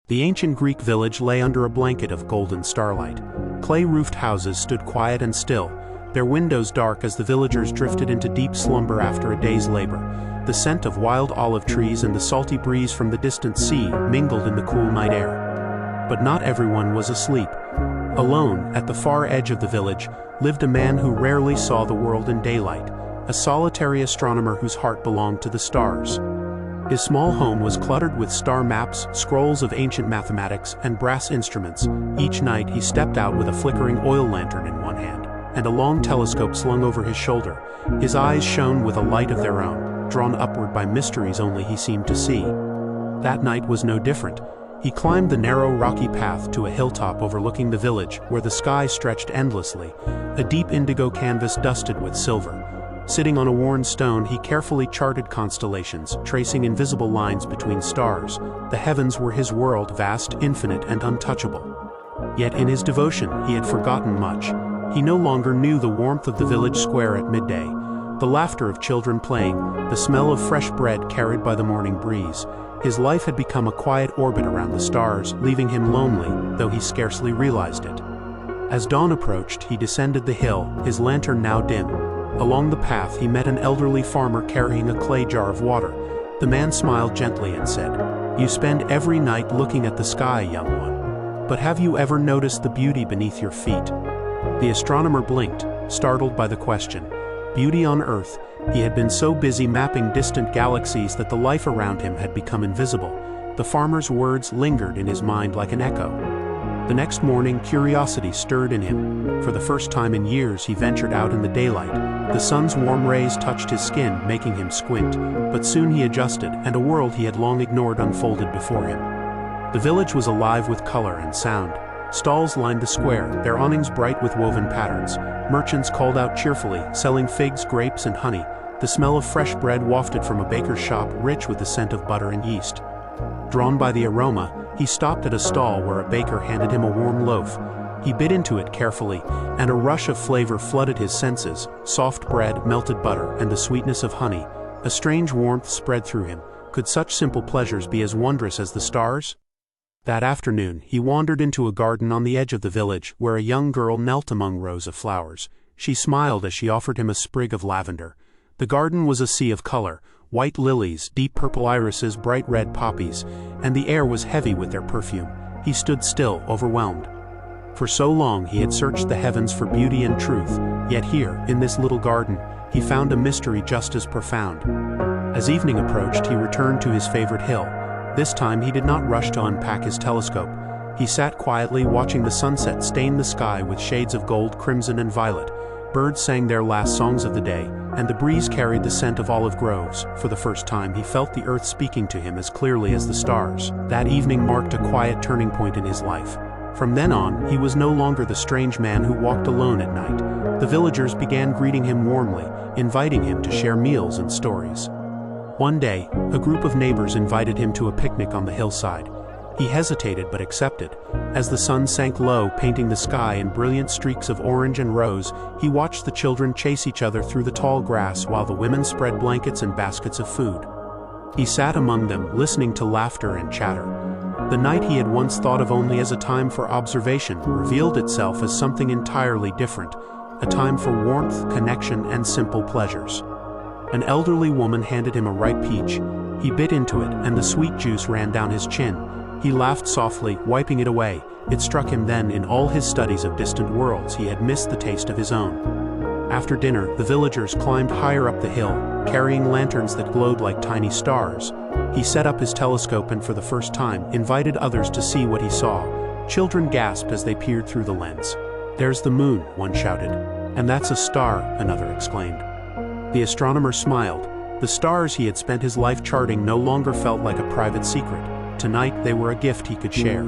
The ancient Greek village lay under a blanket of golden starlight. Clay-roofed houses stood quiet and still, their windows dark as the villagers drifted into deep slumber after a day's labor. The scent of wild olive trees and the salty breeze from the distant sea mingled in the cool night air. But not everyone was asleep. Alone, at the far edge of the village, lived a man who rarely saw the world in daylight, a solitary astronomer whose heart belonged to the stars. His small home was cluttered with star maps, scrolls of ancient mathematics, and brass instruments. Each night he stepped out with a flickering oil lantern in one hand, and a long telescope slung over his shoulder. His eyes shone with a light of their own, drawn upward by mysteries only he seemed to see. That night was no different. He climbed the narrow rocky path to a hilltop overlooking the village, where the sky stretched endlessly, a deep indigo canvas dusted with silver. Sitting on a worn stone, he carefully charted constellations, tracing invisible lines between stars. The heavens were his world, vast, infinite, and untouchable. Yet in his devotion, he had forgotten much. He no longer knew the warmth of the village square at midday, the laughter of children playing, the smell of fresh bread carried by the morning breeze. His life had become a quiet orbit around the stars, leaving him lonely, though he scarcely realized it. As dawn approached, he descended the hill, his lantern now dim. Along the path, he met an elderly farmer carrying a clay jar of water. The man smiled gently and said, "You spend every night looking at the sky, young one. But have you ever noticed the beauty beneath your feet?" The astronomer blinked, startled by the question. Beauty on Earth? He had been so busy mapping distant galaxies that the life around him had become invisible. The farmer's words lingered in his mind like an echo. The next morning, curiosity stirred in him. For the first time in years, he ventured out in the daylight. The sun's warm rays touched his skin, making him squint, but soon he adjusted, and a world he had long ignored unfolded before him. The village was alive with color and sound. Stalls lined the square, their awnings bright with woven patterns. Merchants called out cheerfully, selling figs, grapes, and honey. The smell of fresh bread wafted from a baker's shop, rich with the scent of butter and yeast. Drawn by the aroma, he stopped at a stall where a baker handed him a warm loaf. He bit into it carefully, and a rush of flavor flooded his senses: soft bread, melted butter, and the sweetness of honey. A strange warmth spread through him. Could such simple pleasures be as wondrous as the stars? That afternoon, he wandered into a garden on the edge of the village, where a young girl knelt among rows of flowers. She smiled as she offered him a sprig of lavender. The garden was a sea of color: white lilies, deep purple irises, bright red poppies, and the air was heavy with their perfume. He stood still, overwhelmed. For so long he had searched the heavens for beauty and truth, yet here, in this little garden, he found a mystery just as profound. As evening approached, he returned to his favorite hill. This time he did not rush to unpack his telescope. He sat quietly watching the sunset stain the sky with shades of gold, crimson, and violet. Birds sang their last songs of the day, and the breeze carried the scent of olive groves. For the first time he felt the earth speaking to him as clearly as the stars. That evening marked a quiet turning point in his life. From then on, he was no longer the strange man who walked alone at night. The villagers began greeting him warmly, inviting him to share meals and stories. One day, a group of neighbors invited him to a picnic on the hillside. He hesitated but accepted. As the sun sank low, painting the sky in brilliant streaks of orange and rose, he watched the children chase each other through the tall grass while the women spread blankets and baskets of food. He sat among them, listening to laughter and chatter. The night he had once thought of only as a time for observation revealed itself as something entirely different, a time for warmth, connection, and simple pleasures. An elderly woman handed him a ripe peach. He bit into it, and the sweet juice ran down his chin. He laughed softly, wiping it away. It struck him then, in all his studies of distant worlds, he had missed the taste of his own. After dinner, the villagers climbed higher up the hill, carrying lanterns that glowed like tiny stars. He set up his telescope and for the first time, invited others to see what he saw. Children gasped as they peered through the lens. "There's the moon," one shouted. "And that's a star," another exclaimed. The astronomer smiled. The stars he had spent his life charting no longer felt like a private secret. Tonight they were a gift he could share.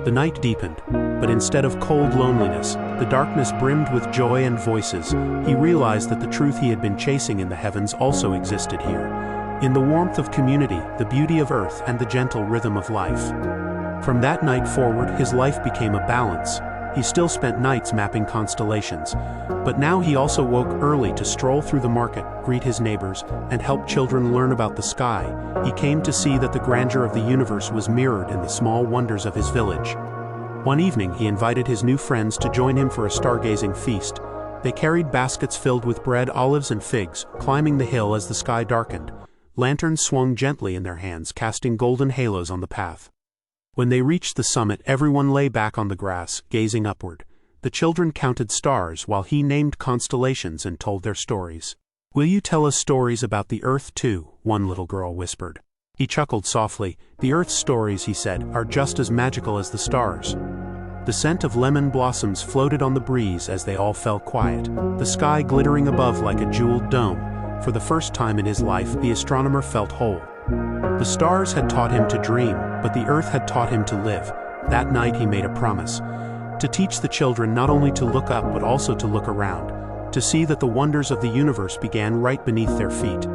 The night deepened, but instead of cold loneliness, the darkness brimmed with joy and voices. He realized that the truth he had been chasing in the heavens also existed here. In the warmth of community, the beauty of earth, and the gentle rhythm of life. From that night forward, his life became a balance. He still spent nights mapping constellations. But now he also woke early to stroll through the market, greet his neighbors, and help children learn about the sky. He came to see that the grandeur of the universe was mirrored in the small wonders of his village. One evening he invited his new friends to join him for a stargazing feast. They carried baskets filled with bread, olives, and figs, climbing the hill as the sky darkened. Lanterns swung gently in their hands, casting golden halos on the path. When they reached the summit, everyone lay back on the grass, gazing upward. The children counted stars while he named constellations and told their stories. "Will you tell us stories about the Earth too?" one little girl whispered. He chuckled softly. "The Earth's stories," he said, "are just as magical as the stars." The scent of lemon blossoms floated on the breeze as they all fell quiet, the sky glittering above like a jeweled dome. For the first time in his life, the astronomer felt whole. The stars had taught him to dream, but the earth had taught him to live. That night he made a promise. To teach the children not only to look up but also to look around, to see that the wonders of the universe began right beneath their feet.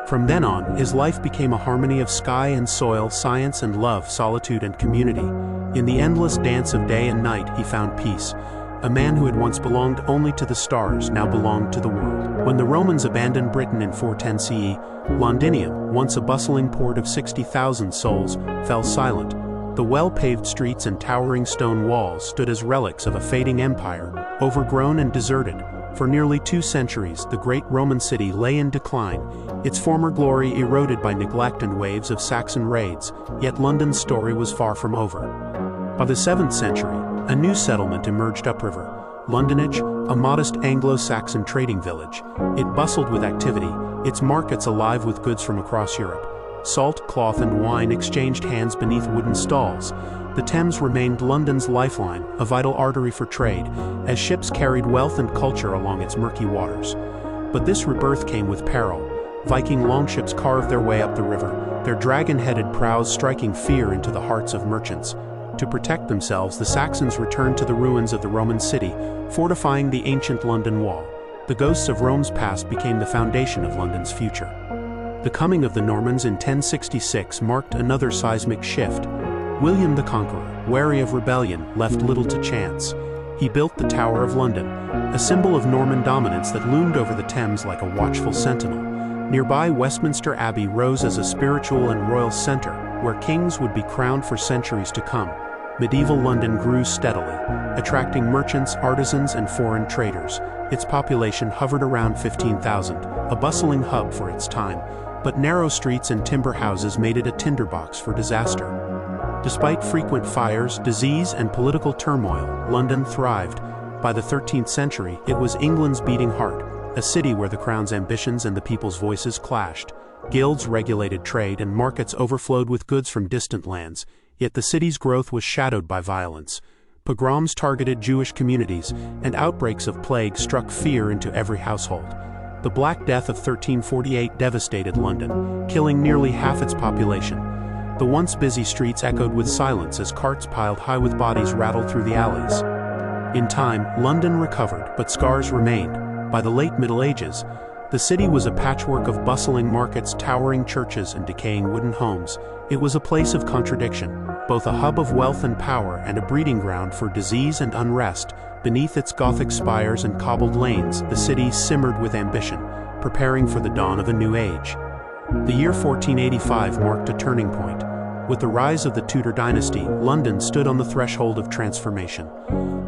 From then on, his life became a harmony of sky and soil, science and love, solitude and community. In the endless dance of day and night he found peace. A man who had once belonged only to the stars now belonged to the world. When the Romans abandoned Britain in 410 CE, Londinium, once a bustling port of 60,000 souls, fell silent. The well-paved streets and towering stone walls stood as relics of a fading empire, overgrown and deserted. For nearly 2 centuries, the great Roman city lay in decline, its former glory eroded by neglect and waves of Saxon raids, yet London's story was far from over. By the 7th century, a new settlement emerged upriver, Londonage, a modest Anglo-Saxon trading village. It bustled with activity, its markets alive with goods from across Europe. Salt, cloth, and wine exchanged hands beneath wooden stalls. The Thames remained London's lifeline, a vital artery for trade, as ships carried wealth and culture along its murky waters. But this rebirth came with peril. Viking longships carved their way up the river, their dragon-headed prows striking fear into the hearts of merchants. To protect themselves, the Saxons returned to the ruins of the Roman city, fortifying the ancient London Wall. The ghosts of Rome's past became the foundation of London's future. The coming of the Normans in 1066 marked another seismic shift. William the Conqueror, wary of rebellion, left little to chance. He built the Tower of London, a symbol of Norman dominance that loomed over the Thames like a watchful sentinel. Nearby, Westminster Abbey rose as a spiritual and royal center, where kings would be crowned for centuries to come. Medieval London grew steadily, attracting merchants, artisans, and foreign traders. Its population hovered around 15,000, a bustling hub for its time, but narrow streets and timber houses made it a tinderbox for disaster. Despite frequent fires, disease, and political turmoil, London thrived. By the 13th century, it was England's beating heart, a city where the crown's ambitions and the people's voices clashed. Guilds regulated trade and markets overflowed with goods from distant lands, yet the city's growth was shadowed by violence. Pogroms targeted Jewish communities, and outbreaks of plague struck fear into every household. The Black Death of 1348 devastated London, killing nearly half its population. The once busy streets echoed with silence as carts piled high with bodies rattled through the alleys. In time, London recovered, but scars remained. By the late Middle Ages, the city was a patchwork of bustling markets, towering churches, and decaying wooden homes. It was a place of contradiction, both a hub of wealth and power and a breeding ground for disease and unrest. Beneath its Gothic spires and cobbled lanes, the city simmered with ambition, preparing for the dawn of a new age. The year 1485 marked a turning point. With the rise of the Tudor dynasty, London stood on the threshold of transformation.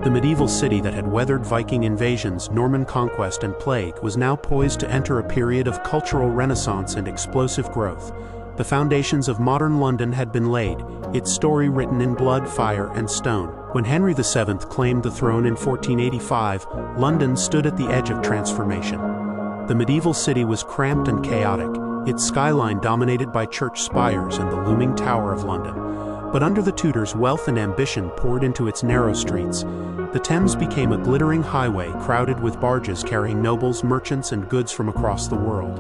The medieval city that had weathered Viking invasions, Norman conquest, and plague was now poised to enter a period of cultural renaissance and explosive growth. The foundations of modern London had been laid, its story written in blood, fire, and stone. When Henry VII claimed the throne in 1485, London stood at the edge of transformation. The medieval city was cramped and chaotic, its skyline dominated by church spires and the looming Tower of London. But under the Tudors, wealth and ambition poured into its narrow streets. The Thames became a glittering highway crowded with barges carrying nobles, merchants, and goods from across the world.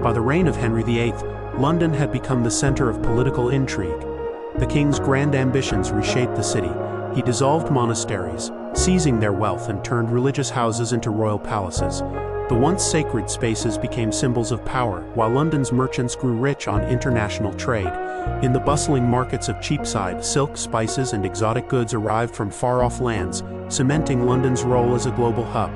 By the reign of Henry VIII, London had become the center of political intrigue. The king's grand ambitions reshaped the city. He dissolved monasteries, seizing their wealth, and turned religious houses into royal palaces. The once sacred spaces became symbols of power, while London's merchants grew rich on international trade. In the bustling markets of Cheapside, silk, spices, and exotic goods arrived from far-off lands, cementing London's role as a global hub.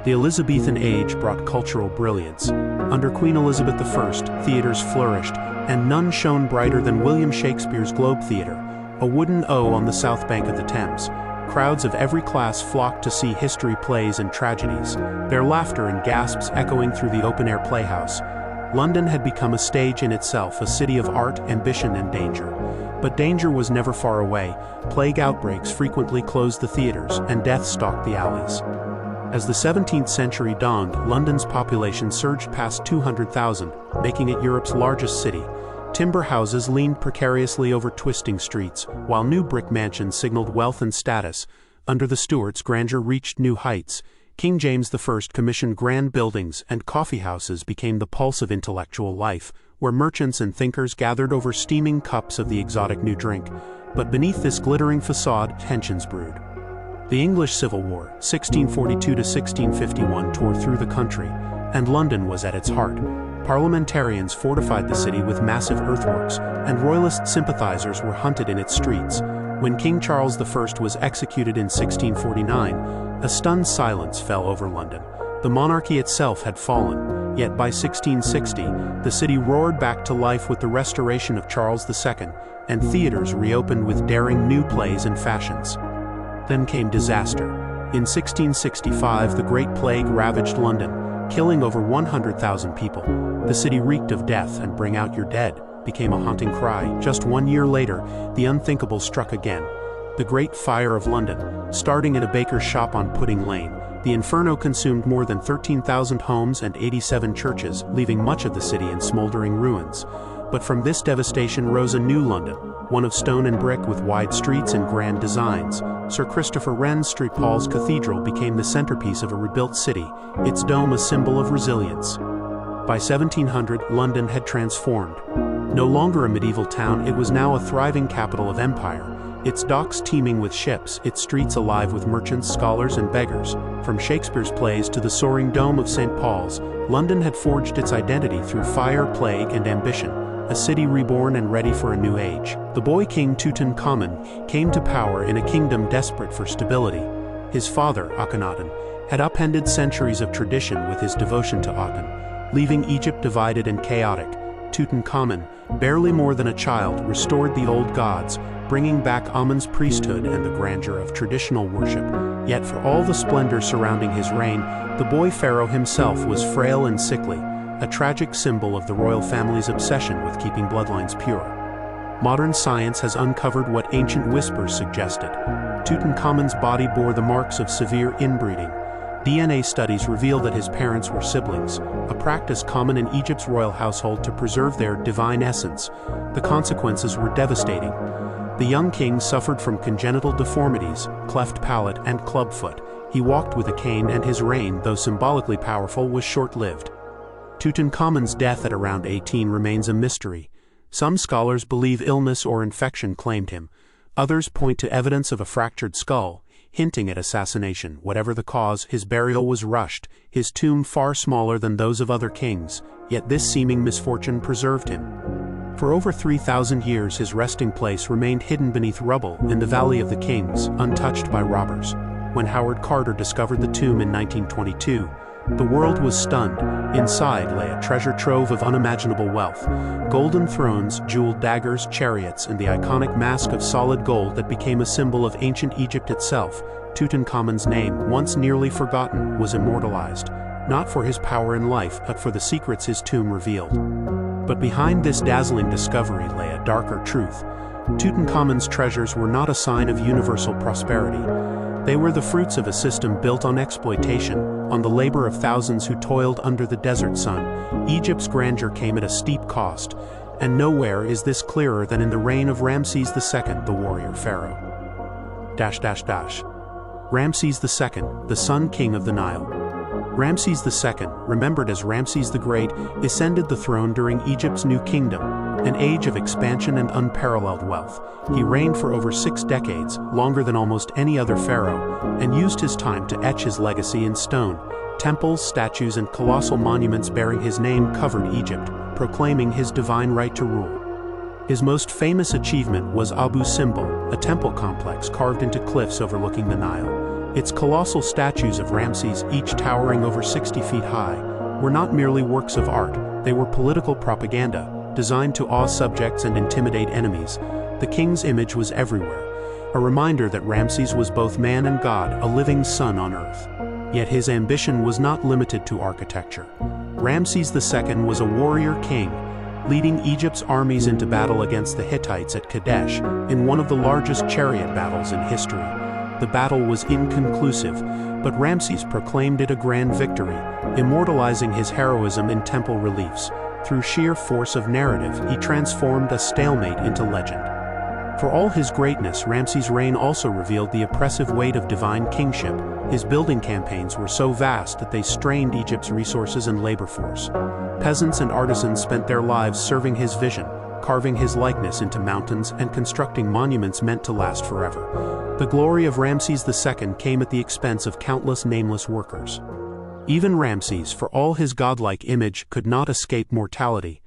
The Elizabethan age brought cultural brilliance. Under Queen Elizabeth I, theaters flourished, and none shone brighter than William Shakespeare's Globe Theatre, a wooden O on the south bank of the Thames. Crowds of every class flocked to see history plays and tragedies, their laughter and gasps echoing through the open-air playhouse. London had become a stage in itself, a city of art, ambition, and danger. But danger was never far away. Plague outbreaks frequently closed the theaters, and death stalked the alleys. As the 17th century dawned, London's population surged past 200,000, making it Europe's largest city. Timber houses leaned precariously over twisting streets, while new brick mansions signaled wealth and status. Under the Stuarts, grandeur reached new heights. King James I commissioned grand buildings, and coffeehouses became the pulse of intellectual life, where merchants and thinkers gathered over steaming cups of the exotic new drink. But beneath this glittering facade, tensions brewed. The English Civil War, 1642 to 1651, tore through the country, and London was at its heart. Parliamentarians fortified the city with massive earthworks, and royalist sympathizers were hunted in its streets. When King Charles I was executed in 1649, a stunned silence fell over London. The monarchy itself had fallen, yet by 1660, the city roared back to life with the restoration of Charles II, and theaters reopened with daring new plays and fashions. Then came disaster. In 1665, the Great Plague ravaged London, killing over 100,000 people. The city reeked of death, and "Bring out your dead" became a haunting cry. Just 1 year later, the unthinkable struck again. The Great Fire of London, starting in a baker's shop on Pudding Lane, the inferno consumed more than 13,000 homes and 87 churches, leaving much of the city in smoldering ruins. But from this devastation rose a new London, one of stone and brick with wide streets and grand designs. Sir Christopher Wren's St. Paul's Cathedral became the centerpiece of a rebuilt city, its dome a symbol of resilience. By 1700, London had transformed. No longer a medieval town, it was now a thriving capital of empire, its docks teeming with ships, its streets alive with merchants, scholars, and beggars. From Shakespeare's plays to the soaring dome of St. Paul's, London had forged its identity through fire, plague, and ambition, a city reborn and ready for a new age. The boy king Tutankhamun came to power in a kingdom desperate for stability. His father, Akhenaten, had upended centuries of tradition with his devotion to Aten, leaving Egypt divided and chaotic. Tutankhamun, barely more than a child, restored the old gods, bringing back Amun's priesthood and the grandeur of traditional worship. Yet for all the splendor surrounding his reign, the boy pharaoh himself was frail and sickly, a tragic symbol of the royal family's obsession with keeping bloodlines pure. Modern science has uncovered what ancient whispers suggested. Tutankhamun's body bore the marks of severe inbreeding. DNA studies reveal that his parents were siblings, a practice common in Egypt's royal household to preserve their divine essence. The consequences were devastating. The young king suffered from congenital deformities, cleft palate, and clubfoot. He walked with a cane, and his reign, though symbolically powerful, was short-lived. Tutankhamun's death at around 18 remains a mystery. Some scholars believe illness or infection claimed him. Others point to evidence of a fractured skull, hinting at assassination. Whatever the cause, his burial was rushed, his tomb far smaller than those of other kings, yet this seeming misfortune preserved him. For over 3,000 years his resting place remained hidden beneath rubble in the Valley of the Kings, untouched by robbers. When Howard Carter discovered the tomb in 1922, the world was stunned. Inside lay a treasure trove of unimaginable wealth. Golden thrones, jeweled daggers, chariots, and the iconic mask of solid gold that became a symbol of ancient Egypt itself. Tutankhamun's name, once nearly forgotten, was immortalized, not for his power in life, but for the secrets his tomb revealed. But behind this dazzling discovery lay a darker truth. Tutankhamun's treasures were not a sign of universal prosperity. They were the fruits of a system built on exploitation, on the labor of thousands who toiled under the desert sun. Egypt's grandeur came at a steep cost, and nowhere is this clearer than in the reign of Ramses II, the warrior pharaoh. Ramses II, the Sun King of the Nile. Ramses II, remembered as Ramses the Great, ascended the throne during Egypt's New Kingdom, an age of expansion and unparalleled wealth. He reigned for over 6 decades, longer than almost any other pharaoh, and used his time to etch his legacy in stone. Temples, statues, and colossal monuments bearing his name covered Egypt, proclaiming his divine right to rule. His most famous achievement was Abu Simbel, a temple complex carved into cliffs overlooking the Nile. Its colossal statues of Ramses, each towering over 60 feet high, were not merely works of art, they were political propaganda, designed to awe subjects and intimidate enemies. The king's image was everywhere, a reminder that Ramses was both man and god, a living sun on earth. Yet his ambition was not limited to architecture. Ramses II was a warrior king, leading Egypt's armies into battle against the Hittites at Kadesh in one of the largest chariot battles in history. The battle was inconclusive, but Ramses proclaimed it a grand victory, immortalizing his heroism in temple reliefs. Through sheer force of narrative, he transformed a stalemate into legend. For all his greatness, Ramses' reign also revealed the oppressive weight of divine kingship. His building campaigns were so vast that they strained Egypt's resources and labor force. Peasants and artisans spent their lives serving his vision, carving his likeness into mountains and constructing monuments meant to last forever. The glory of Ramses II came at the expense of countless nameless workers. Even Ramses, for all his godlike image, could not escape mortality.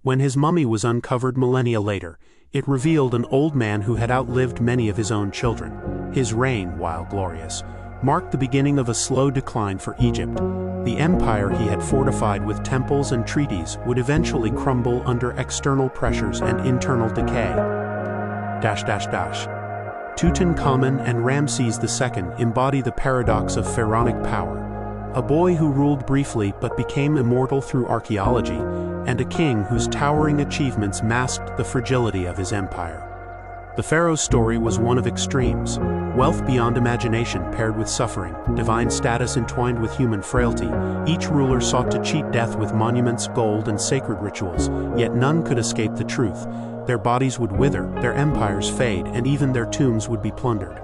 When his mummy was uncovered millennia later, it revealed an old man who had outlived many of his own children. His reign, while glorious, marked the beginning of a slow decline for Egypt. The empire he had fortified with temples and treaties would eventually crumble under external pressures and internal decay. Tutankhamun and Ramses II embody the paradox of pharaonic power. A boy who ruled briefly but became immortal through archaeology, and a king whose towering achievements masked the fragility of his empire. The pharaoh's story was one of extremes: wealth beyond imagination paired with suffering, divine status entwined with human frailty. Each ruler sought to cheat death with monuments, gold, and sacred rituals, yet none could escape the truth. Their bodies would wither, their empires fade, and even their tombs would be plundered.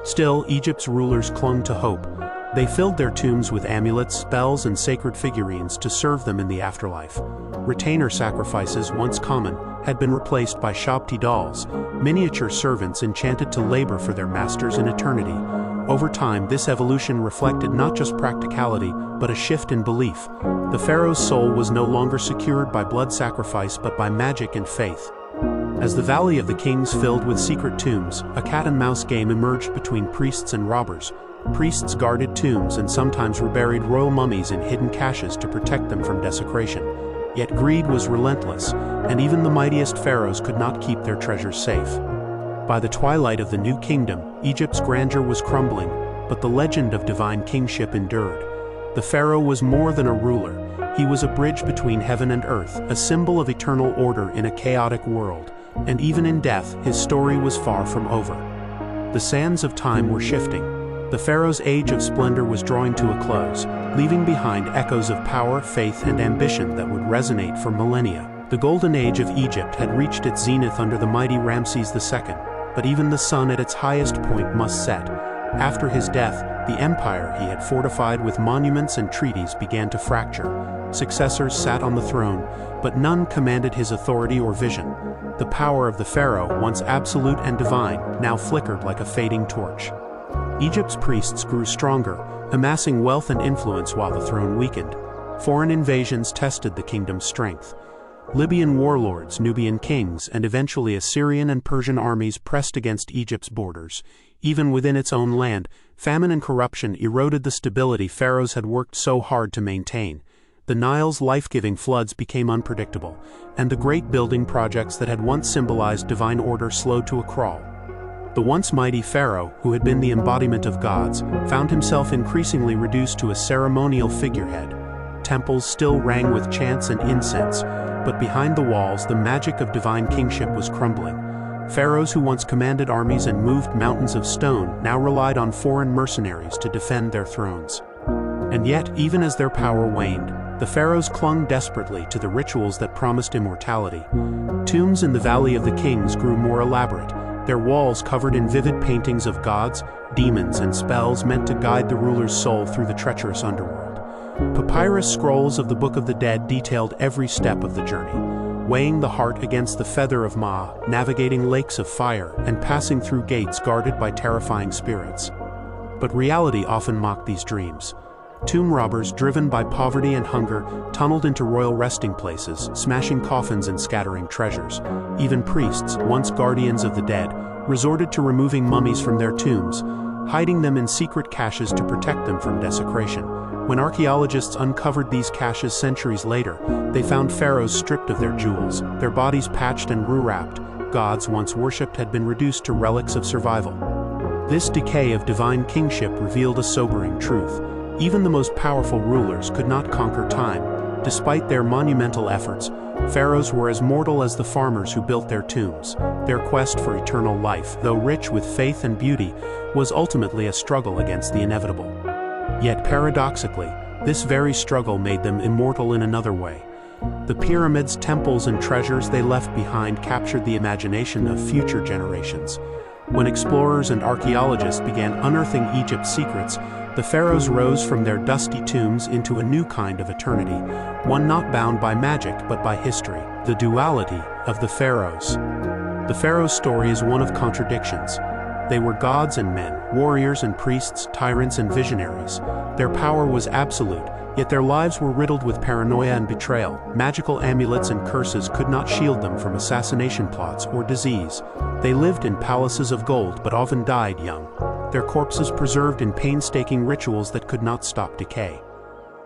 Still, Egypt's rulers clung to hope. They filled their tombs with amulets, spells, and sacred figurines to serve them in the afterlife. Retainer sacrifices, once common, had been replaced by Shabti dolls, miniature servants enchanted to labor for their masters in eternity. Over time, this evolution reflected not just practicality, but a shift in belief. The pharaoh's soul was no longer secured by blood sacrifice but by magic and faith. As the Valley of the Kings filled with secret tombs, a cat-and-mouse game emerged between priests and robbers. Priests guarded tombs and sometimes reburied royal mummies in hidden caches to protect them from desecration. Yet greed was relentless, and even the mightiest pharaohs could not keep their treasures safe. By the twilight of the New Kingdom, Egypt's grandeur was crumbling, but the legend of divine kingship endured. The pharaoh was more than a ruler. He was a bridge between heaven and earth, a symbol of eternal order in a chaotic world. And even in death, his story was far from over. The sands of time were shifting. The pharaoh's age of splendor was drawing to a close, leaving behind echoes of power, faith, and ambition that would resonate for millennia. The golden age of Egypt had reached its zenith under the mighty Ramses II, but even the sun at its highest point must set. After his death, the empire he had fortified with monuments and treaties began to fracture. Successors sat on the throne, but none commanded his authority or vision. The power of the pharaoh, once absolute and divine, now flickered like a fading torch. Egypt's priests grew stronger, amassing wealth and influence while the throne weakened. Foreign invasions tested the kingdom's strength. Libyan warlords, Nubian kings, and eventually Assyrian and Persian armies pressed against Egypt's borders. Even within its own land, famine and corruption eroded the stability pharaohs had worked so hard to maintain. The Nile's life-giving floods became unpredictable, and the great building projects that had once symbolized divine order slowed to a crawl. The once mighty pharaoh, who had been the embodiment of gods, found himself increasingly reduced to a ceremonial figurehead. Temples still rang with chants and incense, but behind the walls the magic of divine kingship was crumbling. Pharaohs who once commanded armies and moved mountains of stone now relied on foreign mercenaries to defend their thrones. And yet, even as their power waned, the pharaohs clung desperately to the rituals that promised immortality. Tombs in the Valley of the Kings grew more elaborate, their walls covered in vivid paintings of gods, demons, and spells meant to guide the ruler's soul through the treacherous underworld. Papyrus scrolls of the Book of the Dead detailed every step of the journey, weighing the heart against the feather of Ma, navigating lakes of fire, and passing through gates guarded by terrifying spirits. But reality often mocked these dreams. Tomb robbers, driven by poverty and hunger, tunneled into royal resting places, smashing coffins and scattering treasures. Even priests, once guardians of the dead, resorted to removing mummies from their tombs, hiding them in secret caches to protect them from desecration. When archaeologists uncovered these caches centuries later, they found pharaohs stripped of their jewels, their bodies patched and rue-wrapped. Gods once worshipped had been reduced to relics of survival. This decay of divine kingship revealed a sobering truth. Even the most powerful rulers could not conquer time. Despite their monumental efforts, pharaohs were as mortal as the farmers who built their tombs. Their quest for eternal life, though rich with faith and beauty, was ultimately a struggle against the inevitable. Yet paradoxically, this very struggle made them immortal in another way. The pyramids, temples, and treasures they left behind captured the imagination of future generations. When explorers and archaeologists began unearthing Egypt's secrets, the pharaohs rose from their dusty tombs into a new kind of eternity, one not bound by magic but by history. The duality of the pharaohs. The pharaoh's story is one of contradictions. They were gods and men, warriors and priests, tyrants and visionaries. Their power was absolute, yet their lives were riddled with paranoia and betrayal. Magical amulets and curses could not shield them from assassination plots or disease. They lived in palaces of gold but often died young, their corpses preserved in painstaking rituals that could not stop decay.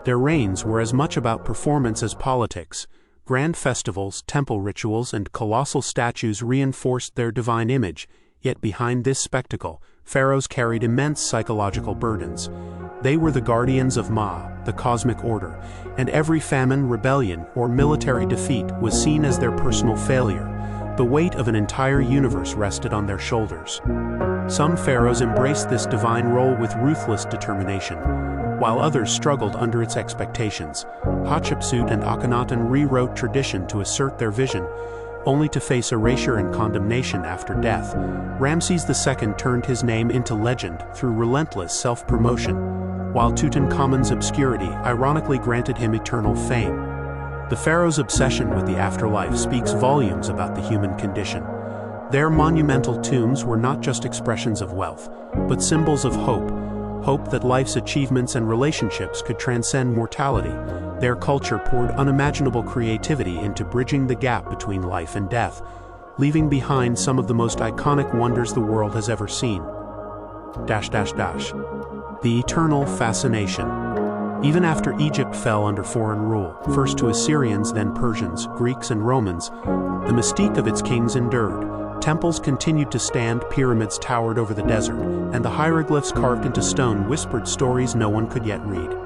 Their reigns were as much about performance as politics. Grand festivals, temple rituals, and colossal statues reinforced their divine image, yet behind this spectacle, pharaohs carried immense psychological burdens. They were the guardians of Ma, the cosmic order, and every famine, rebellion, or military defeat was seen as their personal failure. The weight of an entire universe rested on their shoulders. Some pharaohs embraced this divine role with ruthless determination, while others struggled under its expectations. Hatshepsut and Akhenaten rewrote tradition to assert their vision, only to face erasure and condemnation after death. Ramses II turned his name into legend through relentless self-promotion, while Tutankhamun's obscurity ironically granted him eternal fame. The pharaoh's obsession with the afterlife speaks volumes about the human condition. Their monumental tombs were not just expressions of wealth, but symbols of hope that life's achievements and relationships could transcend mortality. Their culture poured unimaginable creativity into bridging the gap between life and death, leaving behind some of the most iconic wonders the world has ever seen. The eternal fascination. Even after Egypt fell under foreign rule, first to Assyrians, then Persians, Greeks, and Romans, the mystique of its kings endured. Temples continued to stand, pyramids towered over the desert, and the hieroglyphs carved into stone whispered stories no one could yet read.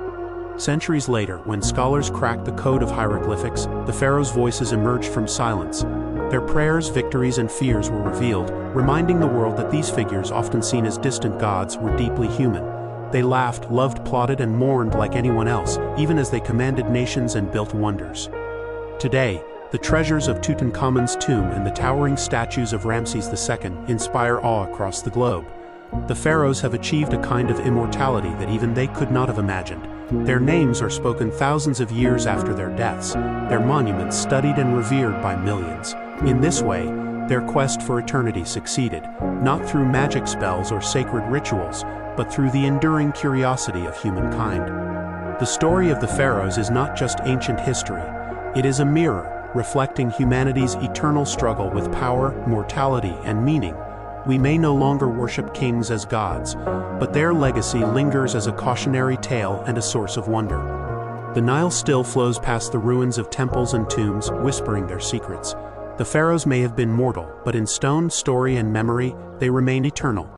Centuries later, when scholars cracked the code of hieroglyphics, the pharaohs' voices emerged from silence. Their prayers, victories, and fears were revealed, reminding the world that these figures, often seen as distant gods, were deeply human. They laughed, loved, plotted, and mourned like anyone else, even as they commanded nations and built wonders. Today, the treasures of Tutankhamun's tomb and the towering statues of Ramses II inspire awe across the globe. The pharaohs have achieved a kind of immortality that even they could not have imagined. Their names are spoken thousands of years after their deaths, their monuments studied and revered by millions. In this way, their quest for eternity succeeded, not through magic spells or sacred rituals, but through the enduring curiosity of humankind. The story of the pharaohs is not just ancient history, it is a mirror, reflecting humanity's eternal struggle with power, mortality, and meaning. We may no longer worship kings as gods, but their legacy lingers as a cautionary tale and a source of wonder. The Nile still flows past the ruins of temples and tombs, whispering their secrets. The pharaohs may have been mortal, but in stone, story, and memory, they remain eternal.